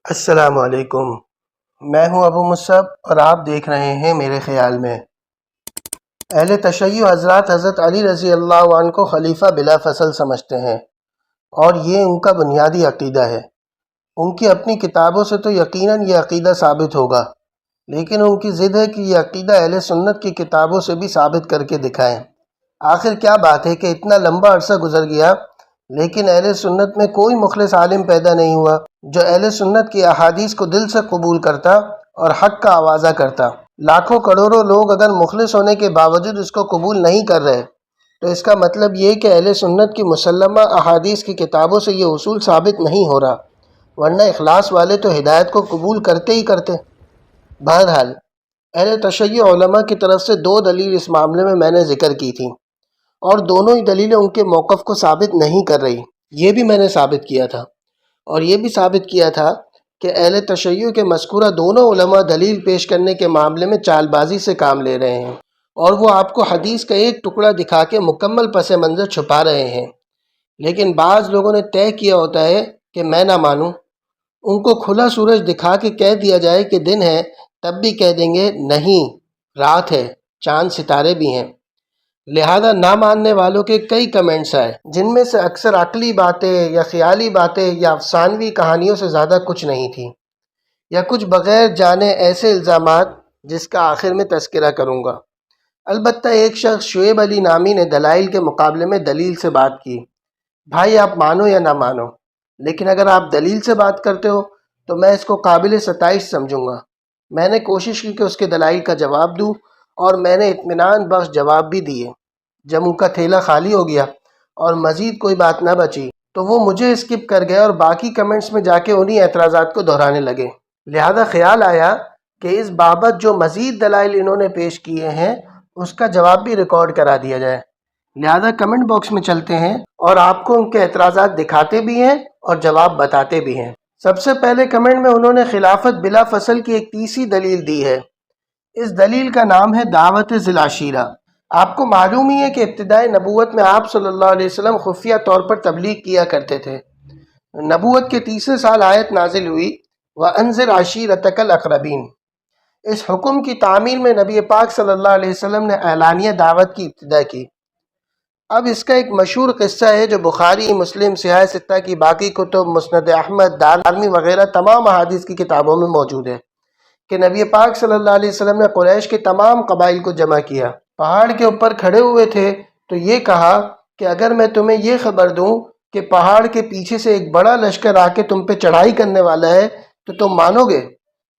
السلام علیکم۔ میں ہوں ابو مصعب اور آپ دیکھ رہے ہیں میرے خیال میں۔ اہل تشیع حضرات حضرت علی رضی اللہ عنہ کو خلیفہ بلا فصل سمجھتے ہیں اور یہ ان کا بنیادی عقیدہ ہے۔ ان کی اپنی کتابوں سے تو یقیناً یہ عقیدہ ثابت ہوگا، لیکن ان کی ضد ہے کہ یہ عقیدہ اہل سنت کی کتابوں سے بھی ثابت کر کے دکھائیں۔ آخر کیا بات ہے کہ اتنا لمبا عرصہ گزر گیا لیکن اہل سنت میں کوئی مخلص عالم پیدا نہیں ہوا جو اہل سنت کی احادیث کو دل سے قبول کرتا اور حق کا آوازہ کرتا۔ لاکھوں کروڑوں لوگ اگر مخلص ہونے کے باوجود اس کو قبول نہیں کر رہے تو اس کا مطلب یہ کہ اہل سنت کی مسلمہ احادیث کی کتابوں سے یہ اصول ثابت نہیں ہو رہا، ورنہ اخلاص والے تو ہدایت کو قبول کرتے ہی کرتے۔ بہرحال اہل تشیع علماء کی طرف سے دو دلیل اس معاملے میں نے ذکر کی تھی اور دونوں ہی دلیلیں ان کے موقف کو ثابت نہیں کر رہی۔ یہ بھی میں نے ثابت کیا تھا اور یہ بھی ثابت کیا تھا کہ اہل تشیع کے مذکورہ دونوں علماء دلیل پیش کرنے کے معاملے میں چال بازی سے کام لے رہے ہیں اور وہ آپ کو حدیث کا ایک ٹکڑا دکھا کے مکمل پس منظر چھپا رہے ہیں۔ لیکن بعض لوگوں نے طے کیا ہوتا ہے کہ میں نہ مانوں۔ ان کو کھلا سورج دکھا کے کہہ دیا جائے کہ دن ہے تب بھی کہہ دیں گے نہیں رات ہے، چاند ستارے بھی ہیں۔ لہذا نہ ماننے والوں کے کئی کمنٹس آئے جن میں سے اکثر عقلی باتیں یا خیالی باتیں یا افسانوی کہانیوں سے زیادہ کچھ نہیں تھیں، یا کچھ بغیر جانے ایسے الزامات جس کا آخر میں تذکرہ کروں گا۔ البتہ ایک شخص شعیب علی نامی نے دلائل کے مقابلے میں دلیل سے بات کی۔ بھائی آپ مانو یا نہ مانو، لیکن اگر آپ دلیل سے بات کرتے ہو تو میں اس کو قابل ستائش سمجھوں گا۔ میں نے کوشش کی کہ اس کے دلائل کا جواب دوں اور میں نے اطمینان بخش جواب بھی دیے۔ جب ان کا تھیلا خالی ہو گیا اور مزید کوئی بات نہ بچی تو وہ مجھے اسکپ کر گئے اور باقی کمنٹس میں جا کے انہی اعتراضات کو دہرانے لگے۔ لہذا خیال آیا کہ اس بابت جو مزید دلائل انہوں نے پیش کیے ہیں اس کا جواب بھی ریکارڈ کرا دیا جائے۔ لہذا کمنٹ باکس میں چلتے ہیں اور آپ کو ان کے اعتراضات دکھاتے بھی ہیں اور جواب بتاتے بھی ہیں۔ سب سے پہلے کمنٹ میں انہوں نے خلافت بلا فصل کی ایک تیسری دلیل دی ہے۔ اس دلیل کا نام ہے دعوت ذی العشیرہ۔ آپ کو معلوم ہی ہے کہ ابتدائے نبوت میں آپ صلی اللہ علیہ وسلم خفیہ طور پر تبلیغ کیا کرتے تھے۔ نبوت کے تیسرے سال آیت نازل ہوئی وَأَنذِرْ عَشِيرَتَكَ الْأَقْرَبِينَ۔ اس حکم کی تعمیل میں نبی پاک صلی اللہ علیہ وسلم نے اعلانیہ دعوت کی ابتدا کی۔ اب اس کا ایک مشہور قصہ ہے جو بخاری، مسلم، صحیح ستہ کی باقی کتب، مسند احمد، دارمی وغیرہ تمام احادیث کی کتابوں میں موجود ہے کہ نبی پاک صلی اللہ علیہ وسلم نے قریش کے تمام قبائل کو جمع کیا، پہاڑ کے اوپر کھڑے ہوئے تھے تو یہ کہا کہ اگر میں تمہیں یہ خبر دوں کہ پہاڑ کے پیچھے سے ایک بڑا لشکر آ کے تم پہ چڑھائی کرنے والا ہے تو تم مانو گے؟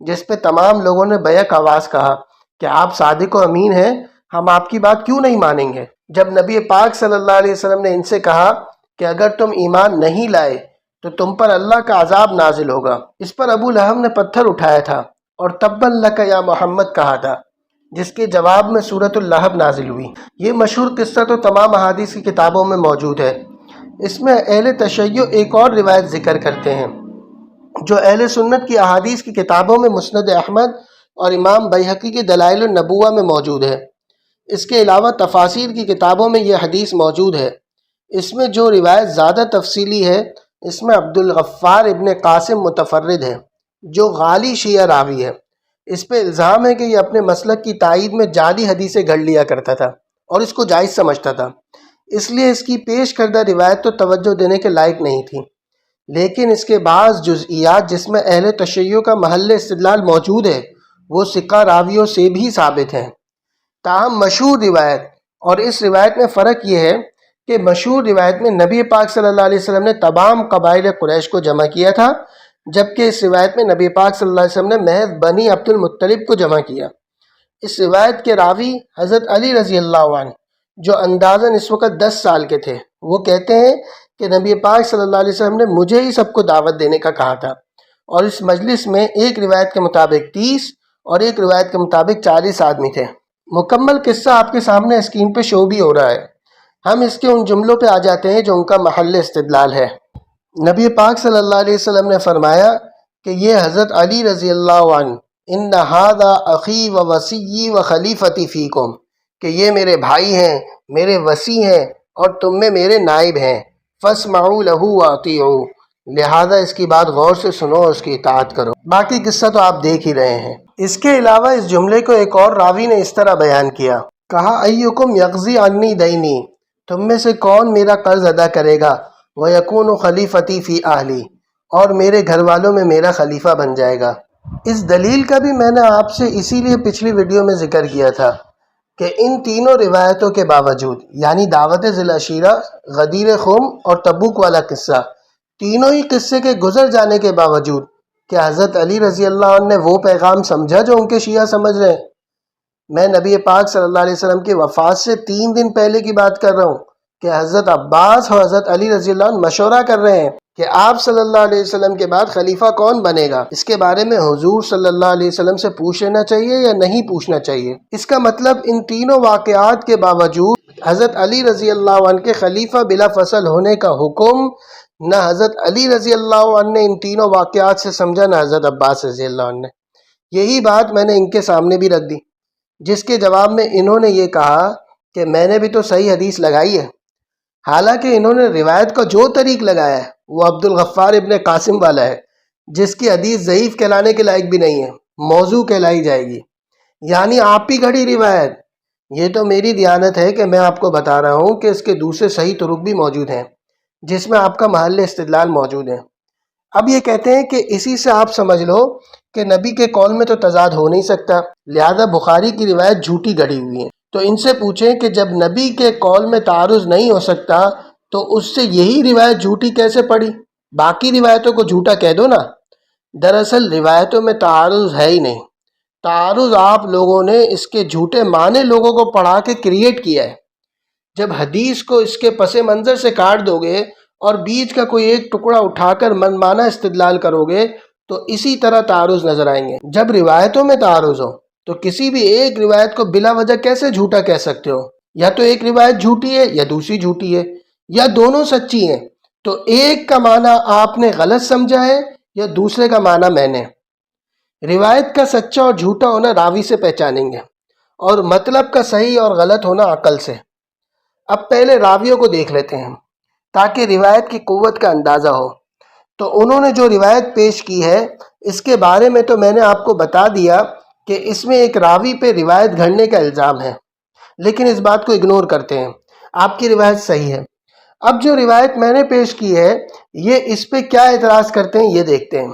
جس پہ تمام لوگوں نے بیک آواز کہا کہ آپ صادق و امین ہیں، ہم آپ کی بات کیوں نہیں مانیں گے۔ جب نبی پاک صلی اللہ علیہ وسلم نے ان سے کہا کہ اگر تم ایمان نہیں لائے تو تم پر اللہ کا عذاب نازل ہوگا، اس پر ابو لہب نے پتھر اٹھایا تھا اور تبًّا لک یا محمد کہا تھا، جس کے جواب میں سورۃ اللہب نازل ہوئی۔ یہ مشہور قصہ تو تمام احادیث کی کتابوں میں موجود ہے۔ اس میں اہل تشیع ایک اور روایت ذکر کرتے ہیں جو اہل سنت کی احادیث کی کتابوں میں مسند احمد اور امام بیہقی کی دلائل النبوہ میں موجود ہے۔ اس کے علاوہ تفاسیر کی کتابوں میں یہ حدیث موجود ہے۔ اس میں جو روایت زیادہ تفصیلی ہے اس میں عبد الغفار ابن قاسم متفرد ہے جو غالی شیعہ راوی ہے۔ اس پہ الزام ہے کہ یہ اپنے مسلک کی تائید میں جعلی حدیثیں گھڑ لیا کرتا تھا اور اس کو جائز سمجھتا تھا، اس لیے اس کی پیش کردہ روایت تو توجہ دینے کے لائق نہیں تھی۔ لیکن اس کے بعض جزئیات جس میں اہل تشیع کا محل استدلال موجود ہے وہ ثقہ راویوں سے بھی ثابت ہیں۔ تاہم مشہور روایت اور اس روایت میں فرق یہ ہے کہ مشہور روایت میں نبی پاک صلی اللہ علیہ وسلم نے تمام قبائل قریش کو جمع کیا تھا، جبکہ اس روایت میں نبی پاک صلی اللہ علیہ وسلم نے محض بنی عبد المطلب کو جمع کیا۔ اس روایت کے راوی حضرت علی رضی اللہ عنہ جو اندازاً اس وقت 10 سال کے تھے، وہ کہتے ہیں کہ نبی پاک صلی اللہ علیہ وسلم نے مجھے ہی سب کو دعوت دینے کا کہا تھا، اور اس مجلس میں ایک روایت کے مطابق 30 اور ایک روایت کے مطابق 40 آدمی تھے۔ مکمل قصہ آپ کے سامنے اسکرین پہ شو بھی ہو رہا ہے۔ ہم اس کے ان جملوں پہ آ جاتے ہیں جو ان کا محل استدلال ہے۔ نبی پاک صلی اللہ علیہ وسلم نے فرمایا کہ یہ حضرت علی رضی اللہ عنہ ان ھذا اخی و وصی و خلیفتی فیکم، کہ یہ میرے بھائی ہیں، میرے وصی ہیں اور تم میں میرے نائب ہیں، فاسمعوا لہ واطیعوا، لہذا اس کی بات غور سے سنو اور اس کی اطاعت کرو۔ باقی قصہ تو آپ دیکھ ہی رہے ہیں۔ اس کے علاوہ اس جملے کو ایک اور راوی نے اس طرح بیان کیا، کہا ایکم یقضی عنی دینی، تم میں سے کون میرا قرض ادا کرے گا، وَيَكُونُ خلیفتی فی اہلی، اور میرے گھر والوں میں میرا خلیفہ بن جائے گا۔ اس دلیل کا بھی میں نے آپ سے اسی لیے پچھلی ویڈیو میں ذکر کیا تھا کہ ان تینوں روایتوں کے باوجود، یعنی دعوت ذی العشیرہ، غدیر خم اور تبوک والا قصہ، تینوں ہی قصے کے گزر جانے کے باوجود، کہ حضرت علی رضی اللہ عنہ نے وہ پیغام سمجھا جو ان کے شیعہ سمجھ رہے ہیں۔ میں نبی پاک صلی اللہ علیہ وسلم کی وفات سے 3 دن پہلے کی بات کر رہا ہوں کہ حضرت عباس اور حضرت علی رضی اللہ عنہ مشورہ کر رہے ہیں کہ آپ صلی اللہ علیہ وسلم کے بعد خلیفہ کون بنے گا۔ اس کے بارے میں حضور صلی اللہ علیہ وسلم سے پوچھ لینا چاہیے یا نہیں پوچھنا چاہیے۔ اس کا مطلب ان تینوں واقعات کے باوجود حضرت علی رضی اللہ عنہ کے خلیفہ بلا فصل ہونے کا حکم نہ حضرت علی رضی اللہ عنہ نے ان تینوں واقعات سے سمجھا، نہ حضرت عباس رضی اللہ عنہ نے۔ یہی بات میں نے ان کے سامنے بھی رکھ دی، جس کے جواب میں انہوں نے یہ کہا کہ میں نے بھی تو صحیح حدیث لگائی ہے، حالانکہ انہوں نے روایت کا جو طریق لگایا ہے وہ عبد الغفار ابن قاسم والا ہے، جس کی حدیث ضعیف کہلانے کے لائق بھی نہیں ہے، موضوع کہلائی جائے گی، یعنی آپ ہی گھڑی روایت۔ یہ تو میری دیانت ہے کہ میں آپ کو بتا رہا ہوں کہ اس کے دوسرے صحیح طرق بھی موجود ہیں جس میں آپ کا محل استدلال موجود ہے۔ اب یہ کہتے ہیں کہ اسی سے آپ سمجھ لو کہ نبی کے قول میں تو تضاد ہو نہیں سکتا، لہذا بخاری کی روایت جھوٹی گڑھی ہوئی ہے۔ تو ان سے پوچھیں کہ جب نبی کے قول میں تعارض نہیں ہو سکتا تو اس سے یہی روایت جھوٹی کیسے پڑی؟ باقی روایتوں کو جھوٹا کہہ دو نا۔ دراصل روایتوں میں تعارض ہے ہی نہیں، تعارض آپ لوگوں نے اس کے جھوٹے معنی لوگوں کو پڑھا کے کریٹ کیا ہے۔ جب حدیث کو اس کے پس منظر سے کاٹ دو گے اور بیچ کا کوئی ایک ٹکڑا اٹھا کر من مانا استدلال کرو گے تو اسی طرح تعارض نظر آئیں گے۔ جب روایتوں میں تعارض ہو تو کسی بھی ایک روایت کو بلا وجہ کیسے جھوٹا کہہ سکتے ہو؟ یا تو ایک روایت جھوٹی ہے یا دوسری جھوٹی ہے، یا دونوں سچی ہیں، تو ایک کا معنی آپ نے غلط سمجھا ہے یا دوسرے کا معنی میں نے۔ روایت کا سچا اور جھوٹا ہونا راوی سے پہچانیں گے، اور مطلب کا صحیح اور غلط ہونا عقل سے۔ اب پہلے راویوں کو دیکھ لیتے ہیں تاکہ روایت کی قوت کا اندازہ ہو۔ تو انہوں نے جو روایت پیش کی ہے اس کے بارے میں تو میں نے آپ کو بتا دیا کہ اس میں ایک راوی پہ روایت گھڑنے کا الزام ہے، لیکن اس بات کو اگنور کرتے ہیں، آپ کی روایت صحیح ہے۔ اب جو روایت میں نے پیش کی ہے یہ اس پہ کیا اعتراض کرتے ہیں یہ دیکھتے ہیں۔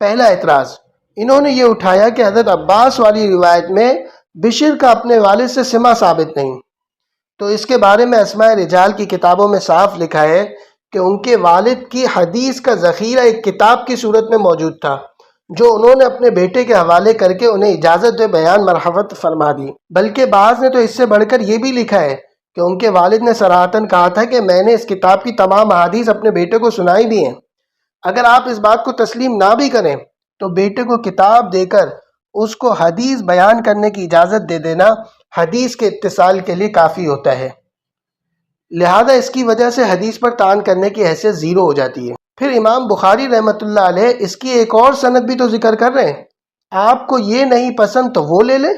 پہلا اعتراض انہوں نے یہ اٹھایا کہ حضرت عباس والی روایت میں بشر کا اپنے والد سے سمع ثابت نہیں، تو اس کے بارے میں اسماء رجال کی کتابوں میں صاف لکھا ہے کہ ان کے والد کی حدیث کا ذخیرہ ایک کتاب کی صورت میں موجود تھا جو انہوں نے اپنے بیٹے کے حوالے کر کے انہیں اجازت بیان مرحمت فرما دی۔ بلکہ بعض نے تو اس سے بڑھ کر یہ بھی لکھا ہے کہ ان کے والد نے صراحتاً کہا تھا کہ میں نے اس کتاب کی تمام احادیث اپنے بیٹے کو سنائی بھی ہیں۔ اگر آپ اس بات کو تسلیم نہ بھی کریں تو بیٹے کو کتاب دے کر اس کو حدیث بیان کرنے کی اجازت دے دینا حدیث کے اتصال کے لیے کافی ہوتا ہے، لہذا اس کی وجہ سے حدیث پر طعن کرنے کی حیثیت زیرو ہو جاتی ہے۔ پھر امام بخاری رحمۃ اللہ علیہ اس کی ایک اور سند بھی تو ذکر کر رہے ہیں، آپ کو یہ نہیں پسند تو وہ لے لیں،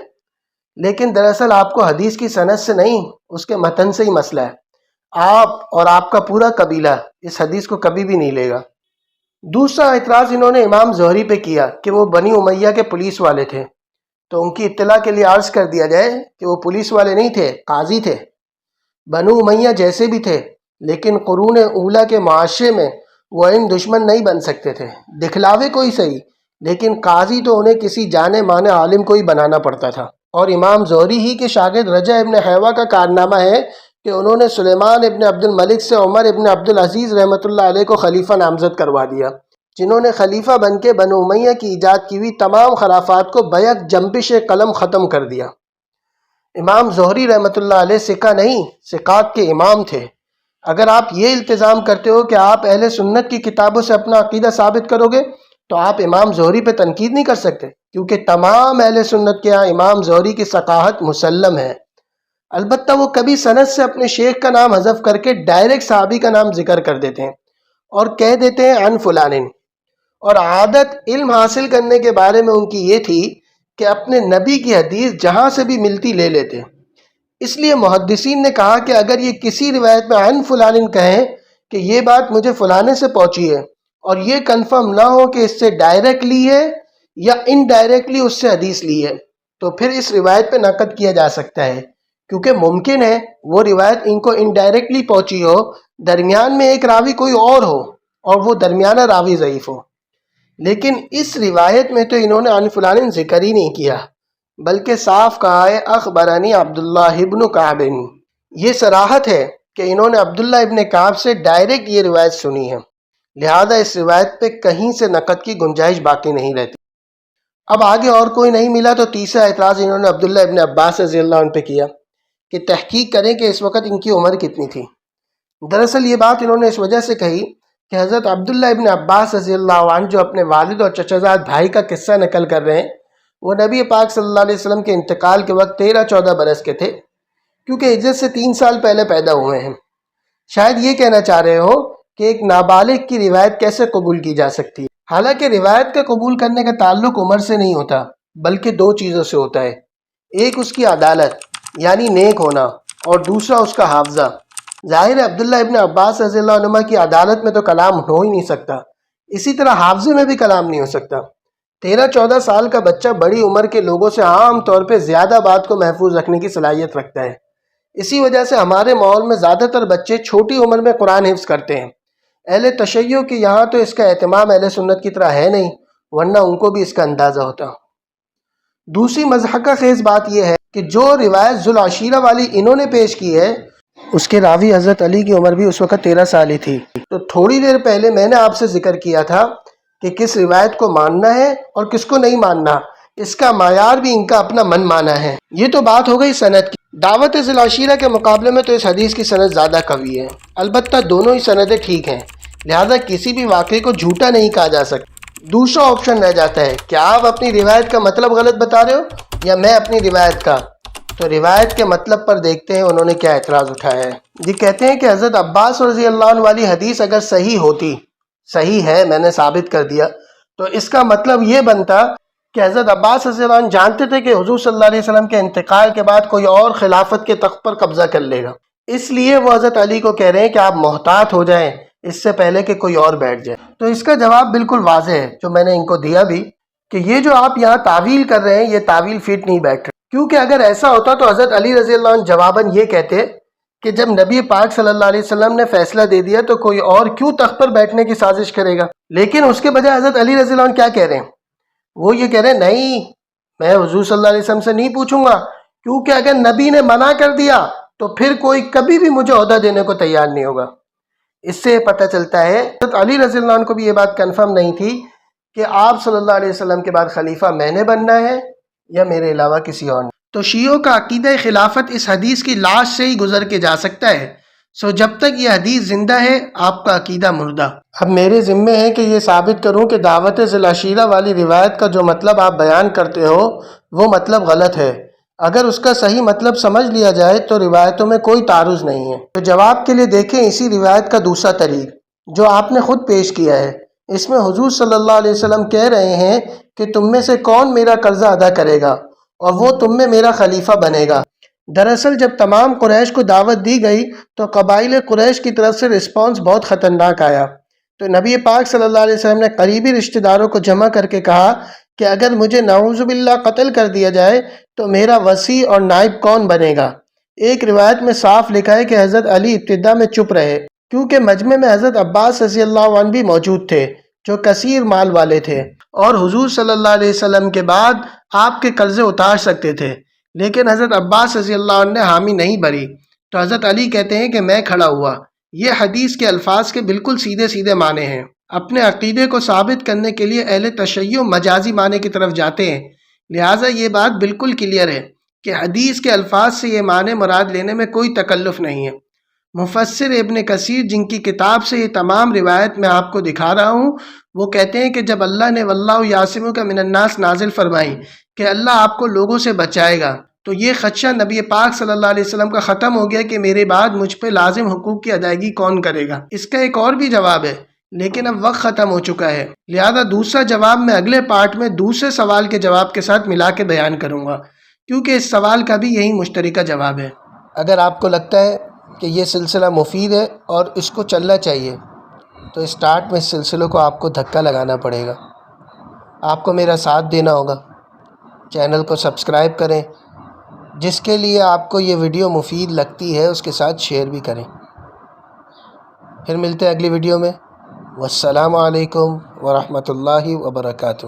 لیکن دراصل آپ کو حدیث کی سند سے نہیں اس کے متن سے ہی مسئلہ ہے۔ آپ اور آپ کا پورا قبیلہ اس حدیث کو کبھی بھی نہیں لے گا۔ دوسرا اعتراض انہوں نے امام زہری پہ کیا کہ وہ بنی امیہ کے پولیس والے تھے، تو ان کی اطلاع کے لیے عرض کر دیا جائے کہ وہ پولیس والے نہیں تھے، قاضی تھے۔ بنو امیہ جیسے بھی تھے لیکن قرون اولیٰ کے معاشرے میں وہ ان دشمن نہیں بن سکتے تھے، دکھلاوے کوئی صحیح، لیکن قاضی تو انہیں کسی جانے مانے عالم کو ہی بنانا پڑتا تھا۔ اور امام زہری ہی کے شاگرد رجا ابن حیوہ کا کارنامہ ہے کہ انہوں نے سلیمان ابن عبد الملک سے عمر ابن عبد العزیز رحمۃ اللہ علیہ کو خلیفہ نامزد کروا دیا، جنہوں نے خلیفہ بن کے بنو امیہ کی ایجاد کی ہوئی تمام خرافات کو بیک جنبش قلم ختم کر دیا۔ امام زہری رحمۃ اللہ علیہ سکہ نہیں، ثقات کے امام تھے۔ اگر آپ یہ التزام کرتے ہو کہ آپ اہل سنت کی کتابوں سے اپنا عقیدہ ثابت کرو گے تو آپ امام زہری پہ تنقید نہیں کر سکتے، کیونکہ تمام اہل سنت کے ہاں امام زہری کی ثقاہت مسلم ہے۔ البتہ وہ کبھی سند سے اپنے شیخ کا نام حذف کر کے ڈائریکٹ صحابی کا نام ذکر کر دیتے ہیں اور کہہ دیتے ہیں عن فلانن، اور عادت علم حاصل کرنے کے بارے میں ان کی یہ تھی کہ اپنے نبی کی حدیث جہاں سے بھی ملتی لے لیتے۔ اس لیے محدثین نے کہا کہ اگر یہ کسی روایت میں عن فلانن کہیں کہ یہ بات مجھے فلانے سے پہنچی ہے اور یہ کنفرم نہ ہو کہ اس سے ڈائریکٹ لی ہے یا انڈائریکٹلی اس سے حدیث لی ہے، تو پھر اس روایت پہ نقد کیا جا سکتا ہے، کیونکہ ممکن ہے وہ روایت ان کو انڈائریکٹلی پہنچی ہو، درمیان میں ایک راوی کوئی اور ہو اور وہ درمیانہ راوی ضعیف ہو۔ لیکن اس روایت میں تو انہوں نے عن فلان ذکر ہی نہیں کیا، بلکہ صاف کہا ہے اخبرنی عبداللہ ابن کعب۔ یہ صراحت ہے کہ انہوں نے عبداللہ ابن کعب سے ڈائریکٹ یہ روایت سنی ہے، لہذا اس روایت پہ کہیں سے نقد کی گنجائش باقی نہیں رہتی۔ اب آگے اور کوئی نہیں ملا تو تیسرا اعتراض انہوں نے عبداللہ ابن عباس رضی اللہ عنہ پہ کیا کہ تحقیق کریں کہ اس وقت ان کی عمر کتنی تھی۔ دراصل یہ بات انہوں نے اس وجہ سے کہی کہ حضرت عبداللہ ابن عباس رضی اللہ عنہ جو اپنے والد اور چچا زاد بھائی کا قصہ نقل کر رہے ہیں، وہ نبی پاک صلی اللہ علیہ وسلم کے انتقال کے وقت 13-14 برس کے تھے، کیونکہ ہجرت سے 3 سال پہلے پیدا ہوئے ہیں۔ شاید یہ کہنا چاہ رہے ہو کہ ایک نابالغ کی روایت کیسے قبول کی جا سکتی ہے، حالانکہ روایت کا قبول کرنے کا تعلق عمر سے نہیں ہوتا، بلکہ 2 چیزوں سے ہوتا ہے، ایک اس کی عدالت یعنی نیک ہونا، اور دوسرا اس کا حافظہ۔ ظاہر ہے عبداللہ ابن عباس رضی اللہ عنہ کی عدالت میں تو کلام ہو ہی نہیں سکتا، اسی طرح حافظے میں بھی کلام نہیں ہو سکتا۔ 13-14 سال کا بچہ بڑی عمر کے لوگوں سے عام طور پہ زیادہ بات کو محفوظ رکھنے کی صلاحیت رکھتا ہے، اسی وجہ سے ہمارے ماحول میں زیادہ تر بچے چھوٹی عمر میں قرآن حفظ کرتے ہیں۔ اہل تشیع کے یہاں تو اس کا اہتمام اہل سنت کی طرح ہے نہیں، ورنہ ان کو بھی اس کا اندازہ ہوتا۔ دوسری مضحکہ خیز بات یہ ہے کہ جو روایت ذوالعشیرہ والی انہوں نے پیش کی ہے، اس کے راوی حضرت علی کی عمر بھی اس وقت 13 سال ہی تھی۔ تو تھوڑی دیر پہلے میں نے آپ سے ذکر کیا تھا کہ کس روایت کو ماننا ہے اور کس کو نہیں ماننا، اس کا معیار بھی ان کا اپنا من مانا ہے۔ یہ تو بات ہو گئی سند کی۔ دعوت ذوالعشیرہ کے مقابلے میں تو اس حدیث کی سند زیادہ قوی ہے، البتہ دونوں ہی سندیں ٹھیک ہیں، لہذا کسی بھی واقعے کو جھوٹا نہیں کہا جا سکتا۔ دوسرا آپشن رہ جاتا ہے کہ آپ اپنی روایت کا مطلب غلط بتا رہے ہو یا میں اپنی روایت کا۔ تو روایت کے مطلب پر دیکھتے ہیں انہوں نے کیا اعتراض اٹھایا ہے۔ یہ کہتے ہیں کہ حضرت عباس رضی اللہ عنہ والی حدیث اگر صحیح ہوتی، صحیح ہے میں نے ثابت کر دیا، تو اس کا مطلب یہ بنتا کہ حضرت عباس رضی اللہ عنہ جانتے تھے کہ حضور صلی اللہ علیہ وسلم کے انتقال کے بعد کوئی اور خلافت کے تخت پر قبضہ کر لے گا، اس لیے وہ حضرت علی کو کہہ رہے ہیں کہ آپ محتاط ہو جائیں اس سے پہلے کہ کوئی اور بیٹھ جائے۔ تو اس کا جواب بالکل واضح ہے جو میں نے ان کو دیا بھی، کہ یہ جو آپ یہاں تعویل کر رہے ہیں یہ تعویل فٹ نہیں بیٹھ رہی، کیونکہ اگر ایسا ہوتا تو حضرت علی رضی اللہ عنہ جواباً یہ کہتے کہ جب نبی پاک صلی اللہ علیہ وسلم نے فیصلہ دے دیا تو کوئی اور کیوں تخت پر بیٹھنے کی سازش کرے گا۔ لیکن اس کے بجائے حضرت علی رضی اللہ عنہ کیا کہہ رہے ہیں؟ وہ یہ کہہ رہے ہیں نہیں، میں حضور صلی اللہ علیہ وسلم سے نہیں پوچھوں گا، کیونکہ اگر نبی نے منع کر دیا تو پھر کوئی کبھی بھی مجھے عہدہ دینے کو تیار نہیں ہوگا۔ اس سے پتہ چلتا ہے حضرت علی رضی اللہ عنہ کو بھی یہ بات کنفرم نہیں تھی کہ آپ صلی اللہ علیہ وسلم کے بعد خلیفہ میں نے بننا ہے یا میرے علاوہ کسی اور نے۔ تو شیعوں کا عقیدہ خلافت اس حدیث کی لاش سے ہی گزر کے جا سکتا ہے، سو جب تک یہ حدیث زندہ ہے آپ کا عقیدہ مردہ۔ اب میرے ذمے ہے کہ یہ ثابت کروں کہ دعوت ذوالعشیرہ والی روایت کا جو مطلب آپ بیان کرتے ہو وہ مطلب غلط ہے۔ اگر اس کا صحیح مطلب سمجھ لیا جائے تو روایتوں میں کوئی تعارض نہیں ہے۔ تو جواب کے لیے دیکھیں اسی روایت کا دوسرا طریق جو آپ نے خود پیش کیا ہے۔ اس میں حضور صلی اللہ علیہ وسلم کہہ رہے ہیں کہ تم میں سے کون میرا قرضہ ادا کرے گا اور وہ تم میں میرا خلیفہ بنے گا۔ دراصل جب تمام قریش کو دعوت دی گئی تو قبائل قریش کی طرف سے رسپانس بہت خطرناک آیا، تو نبی پاک صلی اللہ علیہ وسلم نے قریبی رشتہ داروں کو جمع کر کے کہا کہ اگر مجھے نعوذ باللہ قتل کر دیا جائے تو میرا وصی اور نائب کون بنے گا؟ ایک روایت میں صاف لکھا ہے کہ حضرت علی ابتدا میں چپ رہے، کیونکہ مجمع میں حضرت عباس رضی اللہ عنہ بھی موجود تھے جو کثیر مال والے تھے اور حضور صلی اللہ علیہ وسلم کے بعد آپ کے قرضے اتار سکتے تھے، لیکن حضرت عباس رضی اللہ عنہ نے حامی نہیں بھری۔ تو حضرت علی کہتے ہیں کہ میں کھڑا ہوا۔ یہ حدیث کے الفاظ کے بالکل سیدھے سیدھے معنی ہیں۔ اپنے عقیدے کو ثابت کرنے کے لیے اہل تشیع مجازی معنی کی طرف جاتے ہیں، لہٰذا یہ بات بالکل کلیئر ہے کہ حدیث کے الفاظ سے یہ معنی مراد لینے میں کوئی تکلف نہیں ہے۔ مفسر ابن کثیر جن کی کتاب سے یہ تمام روایت میں آپ کو دکھا رہا ہوں، وہ کہتے ہیں کہ جب اللہ نے واللہ یعصمک من الناس نازل فرمائی کہ اللہ آپ کو لوگوں سے بچائے گا، تو یہ خدشہ نبی پاک صلی اللہ علیہ وسلم کا ختم ہو گیا کہ میرے بعد مجھ پہ لازم حقوق کی ادائیگی کون کرے گا۔ اس کا ایک اور بھی جواب ہے، لیکن اب وقت ختم ہو چکا ہے، لہذا دوسرا جواب میں اگلے پارٹ میں دوسرے سوال کے جواب کے ساتھ ملا کے بیان کروں گا، کیونکہ اس سوال کا بھی یہی مشترکہ جواب ہے۔ اگر آپ کو لگتا ہے کہ یہ سلسلہ مفید ہے اور اس کو چلنا چاہیے، تو اسٹارٹ میں اس سلسلے کو آپ کو دھکا لگانا پڑے گا، آپ کو میرا ساتھ دینا ہوگا۔ چینل کو سبسکرائب کریں، جس کے لیے آپ کو یہ ویڈیو مفید لگتی ہے اس کے ساتھ شیئر بھی کریں۔ پھر ملتے ہیں اگلی ویڈیو میں۔ والسلام علیکم ورحمۃ اللہ وبرکاتہ۔